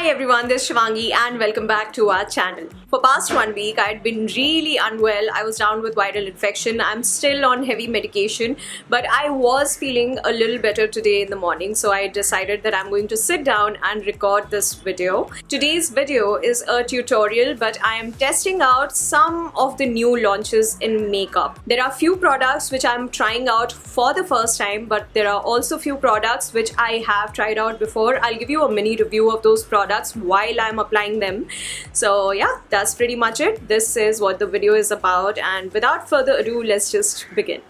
Hi everyone, this is Shivangi and welcome back to our channel. For past 1 week, I had been really unwell. I was down with viral infection. I'm still on heavy medication, but I was feeling a little better today in the morning, so I decided that I'm going to sit down and record this video. Today's video is a tutorial, but I am testing out some of the new launches in makeup. There are few products which I'm trying out for the first time, but there are also few products which I have tried out before. I'll give you a mini review of those products while I'm applying them. So yeah, that's pretty much it. This is what the video is about, and without further ado, let's just begin.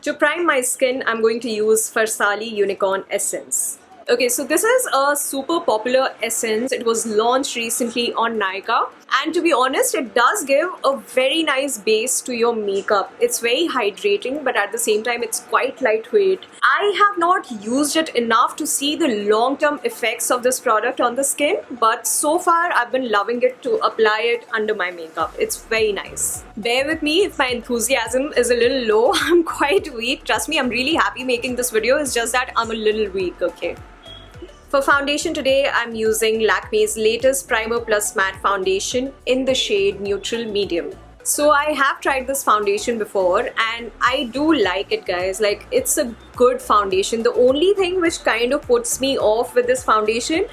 To prime my skin, I'm going to use Farsáli Unicorn Essence. Okay, so this is a super popular essence. It was launched recently on Nykaa, and to be honest, it does give a very nice base to your makeup. It's very hydrating, but at the same time, it's quite lightweight. I have not used it enough to see the long-term effects of this product on the skin, but so far, I've been loving it to apply it under my makeup. It's very nice. Bear with me if my enthusiasm is a little low. I'm quite weak. Trust me, I'm really happy making this video. It's just that I'm a little weak, okay? For foundation today, I'm using Lakme's latest Primer Plus Matte Foundation in the shade Neutral Medium. So I have tried this foundation before and I do like it, guys. Like, it's a good foundation. The only thing which kind of puts me off with this foundation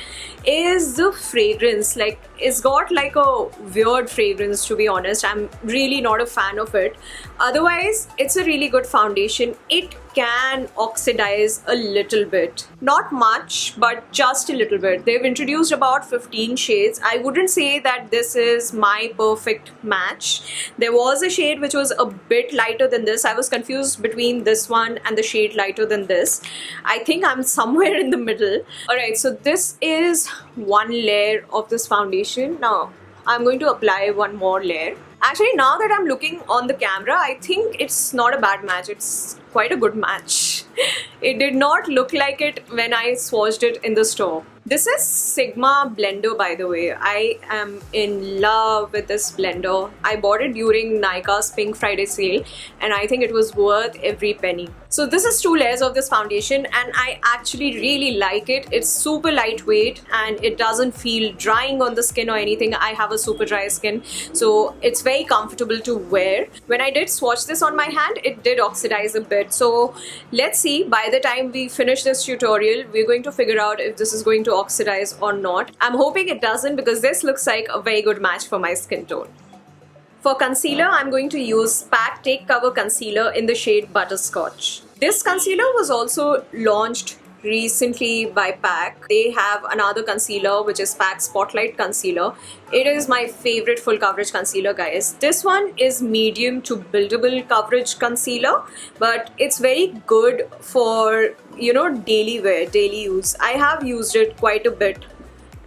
is the fragrance. Like, it's got like a weird fragrance, to be honest. I'm really not a fan of it. Otherwise, it's a really good foundation. It can oxidize a little bit. Not much, but just a little bit. They've introduced about 15 shades. I wouldn't say that this is my perfect match. There was a shade which was a bit lighter than this. I was confused between this one and the shade lighter than this. I think I'm somewhere in the middle. Alright, so this is one layer of this foundation. Now, I'm going to apply one more layer. Actually, now that I'm looking on the camera, I think it's not a bad match. It's quite a good match. It did not look like it when I swatched it in the store. This is Sigma blender, by the way. I am in love with this blender. I bought it during Nykaa's Pink Friday sale and I think it was worth every penny. So this is 2 layers of this foundation and I actually really like it. It's super lightweight and it doesn't feel drying on the skin or anything. I have a super dry skin, so it's very comfortable to wear. When I did swatch this on my hand, it did oxidize a bit. So let's see, by the time we finish this tutorial, we're going to figure out if this is going to oxidize or not. I'm hoping it doesn't because this looks like a very good match for my skin tone. For concealer, I'm going to use PAC Take Cover Concealer in the shade Butterscotch. This concealer was also launched recently by PAC. They have another concealer which is PAC Spotlight Concealer. It is my favorite full coverage concealer, guys. This one is medium to buildable coverage concealer, but it's very good for, you know, daily wear, daily use. I have used it quite a bit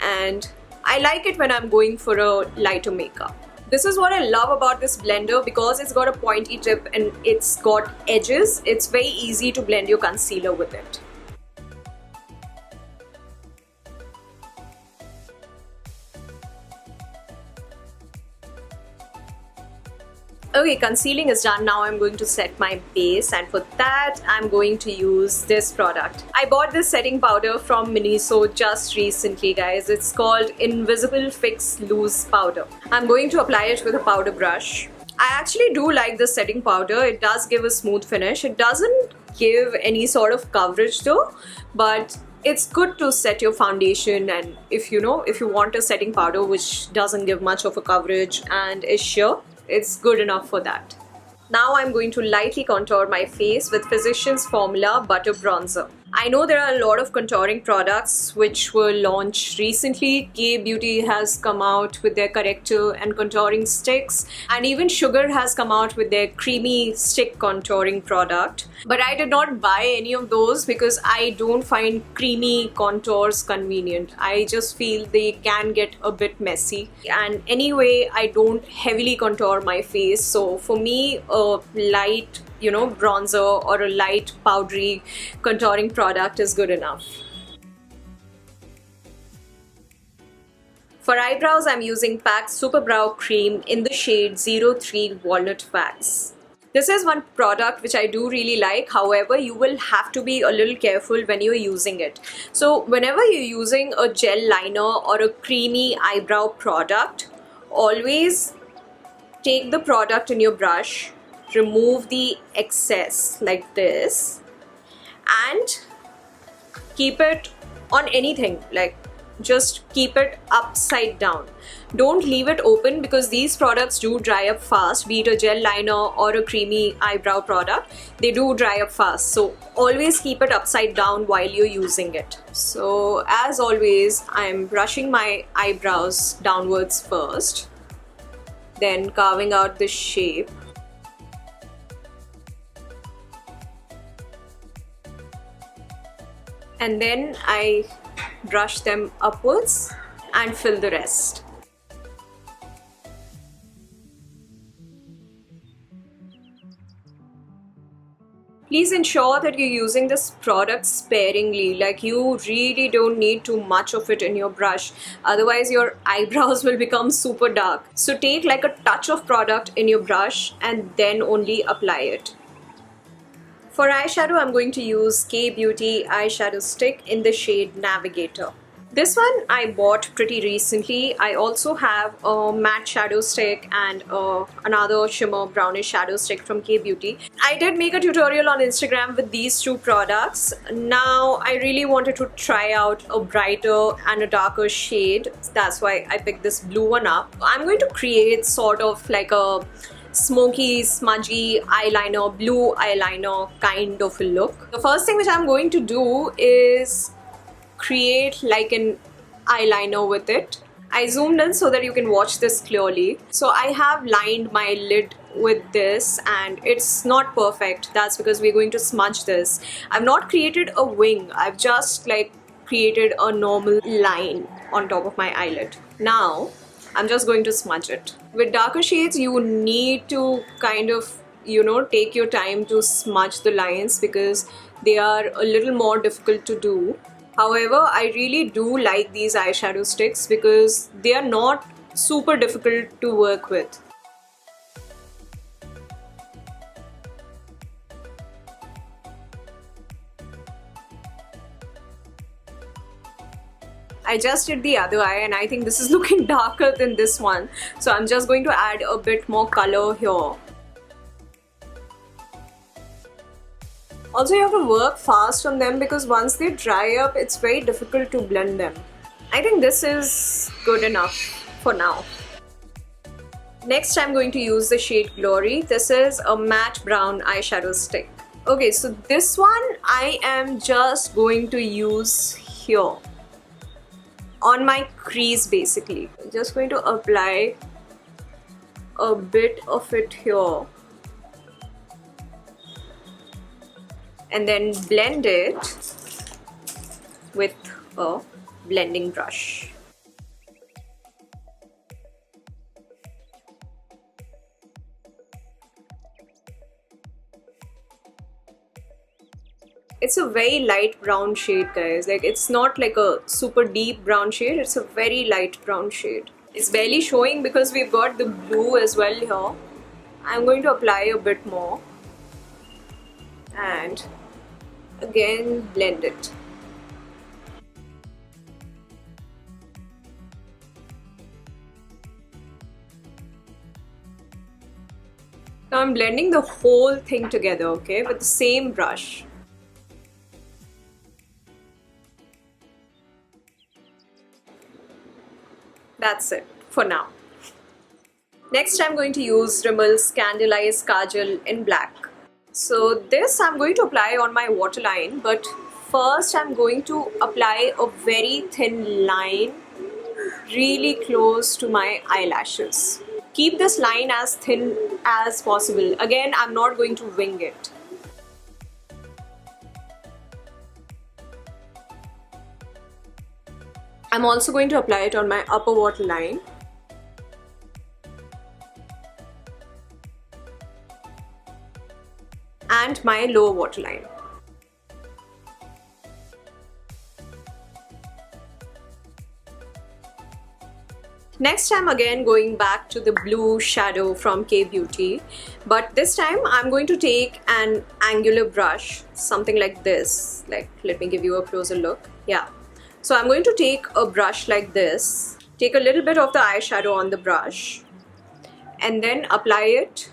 and I like it when I'm going for a lighter makeup. This is what I love about this blender, because it's got a pointy tip and it's got edges. It's very easy to blend your concealer with it. Okay, concealing is done. Now I'm going to set my base, and for that I'm going to use this product. I bought this setting powder from MINISO just recently, guys. It's called Invisible Fix Loose Powder. I'm going to apply it with a powder brush. I actually do like this setting powder. It does give a smooth finish. It doesn't give any sort of coverage though, but it's good to set your foundation, and if you want a setting powder which doesn't give much of a coverage and is sheer, it's good enough for that. Now I'm going to lightly contour my face with Physicians Formula Butter Bronzer. I know there are a lot of contouring products which were launched recently. K-Beauty has come out with their corrector and contouring sticks, and even Sugar has come out with their creamy stick contouring product. But I did not buy any of those because I don't find creamy contours convenient. I just feel they can get a bit messy, and anyway, I don't heavily contour my face, so for me a light bronzer or a light powdery contouring product is good enough. For eyebrows, I'm using PAC SuperBrowww Cream in the shade 03 Walnut Wax. This is one product which I do really like. However, you will have to be a little careful when you're using it. So whenever you're using a gel liner or a creamy eyebrow product, always take the product in your brush, remove the excess like this, and keep it on anything, like just keep it upside down. Don't leave it open because these products do dry up fast, be it a gel liner or a creamy eyebrow product. They do dry up fast, so always keep it upside down while you're using it. So as always, I'm brushing my eyebrows downwards first, then carving out the shape. And then I brush them upwards and fill the rest. Please ensure that you're using this product sparingly, like you really don't need too much of it in your brush, otherwise your eyebrows will become super dark. So take like a touch of product in your brush and then only apply it. For eyeshadow, I'm going to use K Beauty eyeshadow stick in the shade Navigator. This one I bought pretty recently. I also have a matte shadow stick and another shimmer brownish shadow stick from K Beauty. I did make a tutorial on Instagram with these two products. Now I really wanted to try out a brighter and a darker shade. That's why I picked this blue one up. I'm going to create sort of like a smoky, smudgy eyeliner, blue eyeliner kind of a look. The first thing which I'm going to do is create like an eyeliner with it. I zoomed in so that you can watch this clearly. So I have lined my lid with this and it's not perfect. That's because we're going to smudge this. I've not created a wing. I've just like created a normal line on top of my eyelid. Now I'm just going to smudge it. With darker shades, you need to kind of, take your time to smudge the lines because they are a little more difficult to do. However, I really do like these eyeshadow sticks because they are not super difficult to work with. I just did the other eye and I think this is looking darker than this one. So I'm just going to add a bit more color here. Also, you have to work fast on them because once they dry up, it's very difficult to blend them. I think this is good enough for now. Next, I'm going to use the shade Glory. This is a matte brown eyeshadow stick. Okay, so this one I am just going to use here on my crease basically. I'm just going to apply a bit of it here and then blend it with a blending brush. It's a very light brown shade, guys. Like, it's not like a super deep brown shade, it's a very light brown shade. It's barely showing because we've got the blue as well here. I'm going to apply a bit more and again blend it. Now I'm blending the whole thing together, okay, with the same brush. That's it for now. Next, I'm going to use Rimmel Scandaleyes Kajal in black. So this I'm going to apply on my waterline, but first I'm going to apply a very thin line really close to my eyelashes. Keep this line as thin as possible. Again, I'm not going to wing it. I'm also going to apply it on my upper waterline. And my lower waterline. Next, I'm again going back to the blue shadow from K Beauty, but this time I'm going to take an angular brush, something like this. Like, let me give you a closer look. Yeah. So I'm going to take a brush like this, take a little bit of the eyeshadow on the brush, and then apply it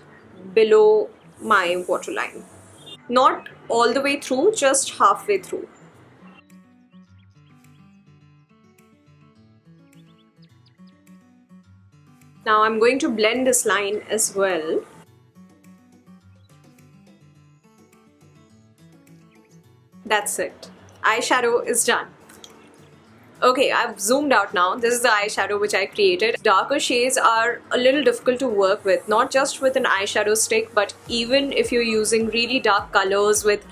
below my waterline. Not all the way through, just halfway through. Now I'm going to blend this line as well. That's it. Eyeshadow is done. Okay, I've zoomed out now. This is the eyeshadow which I created. Darker shades are a little difficult to work with, not just with an eyeshadow stick, but even if you're using really dark colors with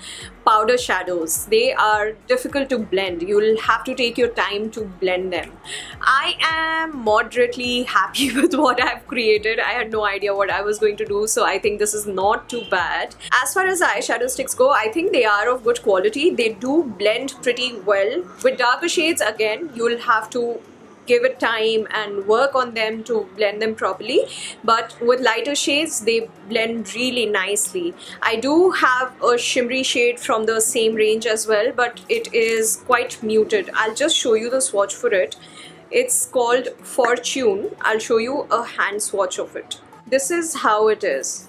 powder shadows, they are difficult to blend. You'll have to take your time to blend them. I am moderately happy with what I've created. I had no idea what I was going to do, so I think this is not too bad. As far as the eyeshadow sticks go, I think they are of good quality. They do blend pretty well. With darker shades, again, you'll have to give it time and work on them to blend them properly, but with lighter shades they blend really nicely. I do have a shimmery shade from the same range as well, but it is quite muted. I'll just show you the swatch for it. It's called Fortune. I'll show you a hand swatch of it. This is how it is.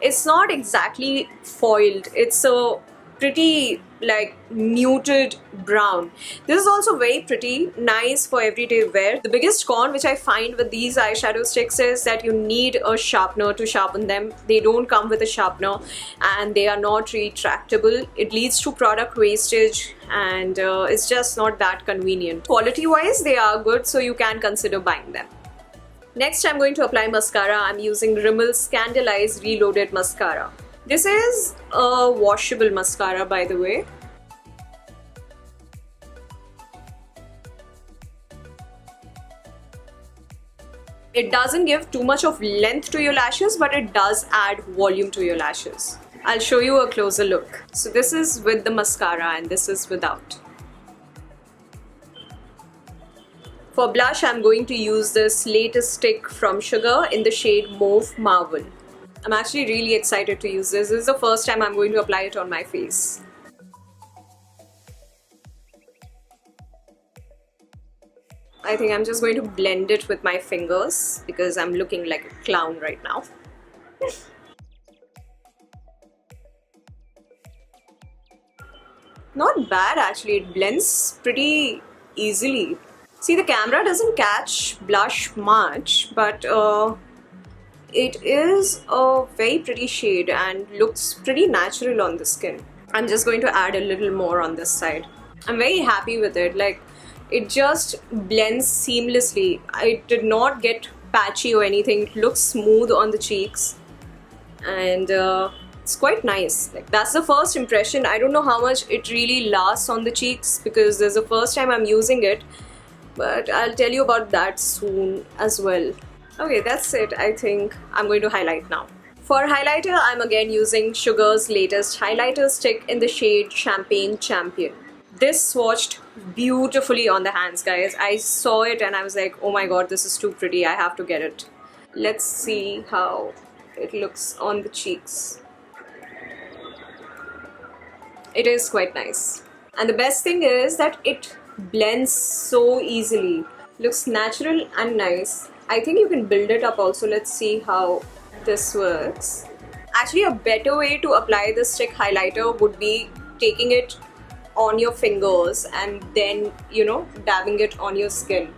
It's not exactly foiled, it's a pretty like muted brown. This is also very pretty, nice for everyday wear. The biggest con which I find with these eyeshadow sticks is that you need a sharpener to sharpen them. They don't come with a sharpener and they are not retractable. It leads to product wastage and it's just not that convenient. Quality wise they are good, so you can consider buying them. Next, I'm going to apply mascara. I'm using Rimmel Scandaleyes Reloaded Mascara. This is a washable mascara, by the way. It doesn't give too much of length to your lashes, but it does add volume to your lashes. I'll show you a closer look. So this is with the mascara and this is without. For blush, I'm going to use this latest stick from Sugar in the shade Mauve Marvel. I'm actually really excited to use this. This is the first time I'm going to apply it on my face. I think I'm just going to blend it with my fingers because I'm looking like a clown right now. Not bad actually, it blends pretty easily. See, the camera doesn't catch blush much, but it is a very pretty shade and looks pretty natural on the skin. I'm just going to add a little more on this side. I'm very happy with it. Like, it just blends seamlessly. It did not get patchy or anything. It looks smooth on the cheeks and it's quite nice. Like, that's the first impression. I don't know how much it really lasts on the cheeks because this is the first time I'm using it, but I'll tell you about that soon as well. Okay, that's it. I think I'm going to highlight now. For highlighter, I'm again using Sugar's latest highlighter stick in the shade Champagne Champion. This swatched beautifully on the hands, guys. I saw it and I was like, oh my god, this is too pretty. I have to get it. Let's see how it looks on the cheeks. It is quite nice. And the best thing is that it blends so easily. Looks natural and nice. I think you can build it up also. Let's see how this works. Actually, a better way to apply the stick highlighter would be taking it on your fingers and then, you know, dabbing it on your skin.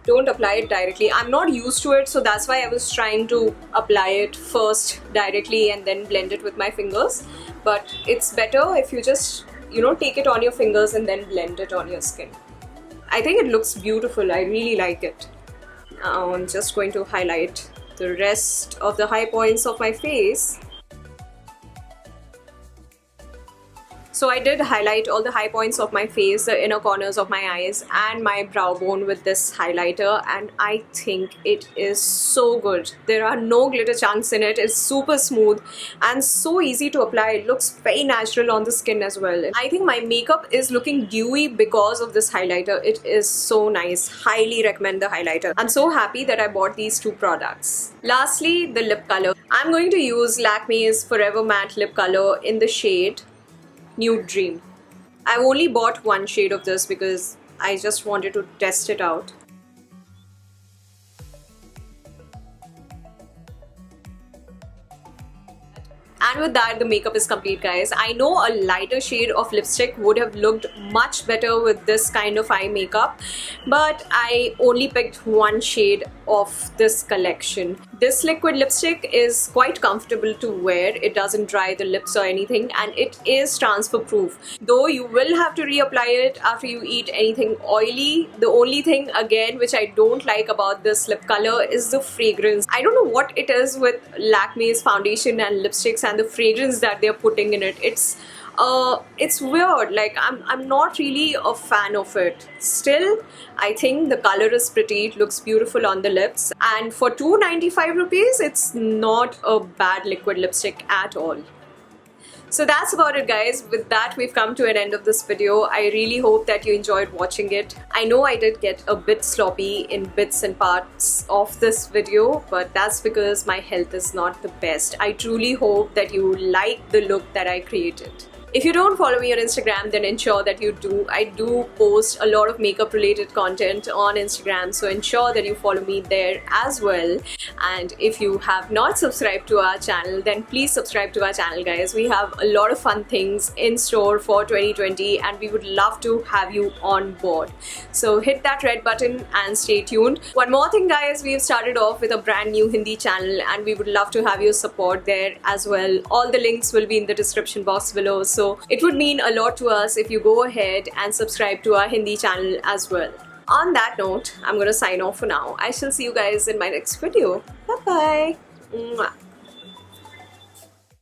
Don't apply it directly. I'm not used to it, so that's why I was trying to apply it first directly and then blend it with my fingers. But it's better if you just, you know, take it on your fingers and then blend it on your skin. I think it looks beautiful. I really like it. Now I'm just going to highlight the rest of the high points of my face. So I did highlight all the high points of my face, the inner corners of my eyes and my brow bone with this highlighter, and I think it is so good. There are no glitter chunks in it. It's super smooth and so easy to apply. It looks very natural on the skin as well. I think my makeup is looking dewy because of this highlighter. It is so nice. Highly recommend the highlighter. I'm so happy that I bought these two products. Lastly, the lip color. I'm going to use Lakme's Forever Matte lip color in the shade Nude Dream. I've only bought one shade of this because I just wanted to test it out. And with that, the makeup is complete, guys. I know a lighter shade of lipstick would have looked much better with this kind of eye makeup, but I only picked one shade of this collection. This liquid lipstick is quite comfortable to wear. It doesn't dry the lips or anything, and it is transfer proof. Though you will have to reapply it after you eat anything oily. The only thing again which I don't like about this lip color is the fragrance. I don't know what it is with Lakme's foundation and lipsticks and the fragrance that they're putting in it. It's weird. Like I'm not really a fan of it. Still, I think the color is pretty. It looks beautiful on the lips, and for 295 rupees, it's not a bad liquid lipstick at all. So that's about it, guys. With that, we've come to an end of this video. I really hope that you enjoyed watching it. I know I did get a bit sloppy in bits and parts of this video, but that's because my health is not the best. I truly hope that you like the look that I created. If you don't follow me on Instagram, then ensure that you do. I do post a lot of makeup related content on Instagram, so ensure that you follow me there as well. And if you have not subscribed to our channel, then please subscribe to our channel, guys. We have a lot of fun things in store for 2020 and we would love to have you on board. So hit that red button and stay tuned. One more thing, guys, we've started off with a brand new Hindi channel and we would love to have your support there as well. All the links will be in the description box below. So it would mean a lot to us if you go ahead and subscribe to our Hindi channel as well. On that note, I'm going to sign off for now. I shall see you guys in my next video. Bye bye. Mwah.